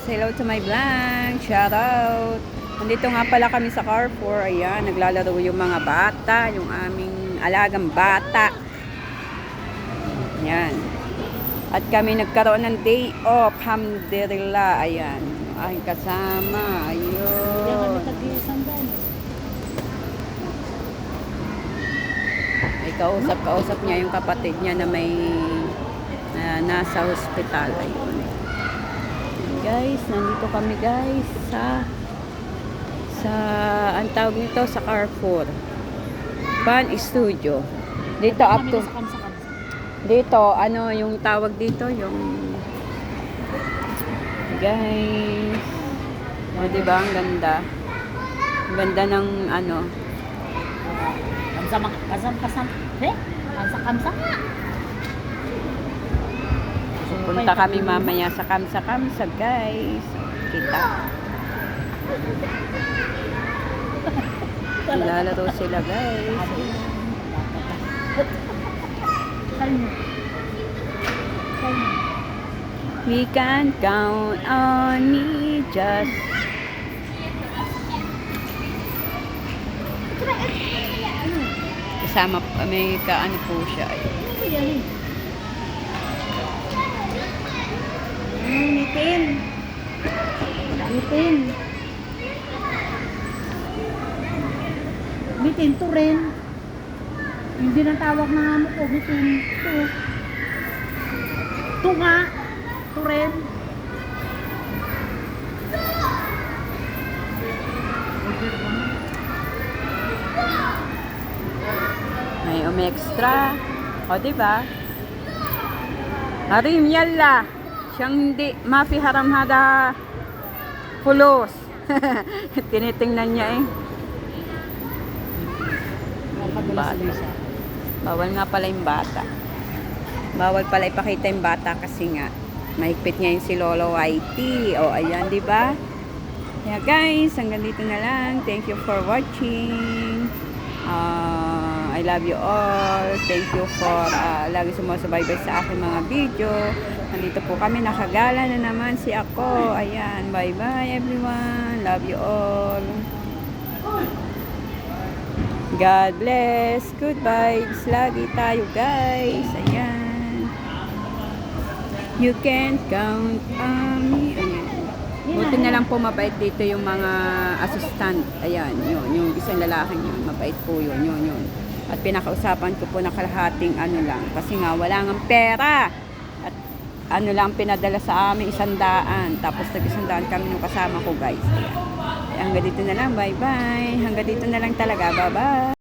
Hello to my vlog. Shout out. Nandito nga pala kami sa Carrefour. Ayan, naglalaro yung mga bata. Yung aming alagang bata. Ayan. At kami nagkaroon ng day off. Alhamdulillah. Ayan. Yung aking kasama. Ayun. Ay, kausap niya yung kapatid niya na may nasa hospital. Ayun. Guys, nandito kami guys sa ang tawag nito sa Carrefour Pan Studio. Dito up to dito ano yung tawag dito yung guys. O diba ang ganda. Ang ganda ng ano. Kamsa. Punta kami mamaya sa Kamsa guys. Kita. Lalaro sila guys. We can count on me just. Kasama may kaano po siya. Bitin to rin. Hindi na tawag na ano ko, bitin to. To nga. To rin. May extra. O diba? Harim yalla. Siyang hindi mafi haram hada pulos. Tinitingnan niya eh. Bawal nga pala yung bata. Bawal pala ipakita yung bata kasi nga mahigpit niya yung si Lolo Whitey. O ayan, di ba? Yeah guys, hanggang dito na lang. Thank you for watching. I love you all. Thank you for lagi sumusubaybay sa aking mga video. Nandito po kami, nakagala na naman si ako. Ayan, bye bye everyone. Love you all. God bless. Good vibes. Lagi tayo guys. Ayan. You can't count on me. Ayan. Buti na lang po mabait dito yung mga assistant. Ayan, yun. Yung isang lalaking yun. Mabait po yun. Yun. At pinakausapan ko po na kalahating ano lang. Kasi nga wala nga pera. At ano lang pinadala sa amin, 100. Tapos nag-100 kami nung kasama ko guys. Ayan. Hanggang dito na lang. Bye bye. Hanggang dito na lang talaga. Bye bye.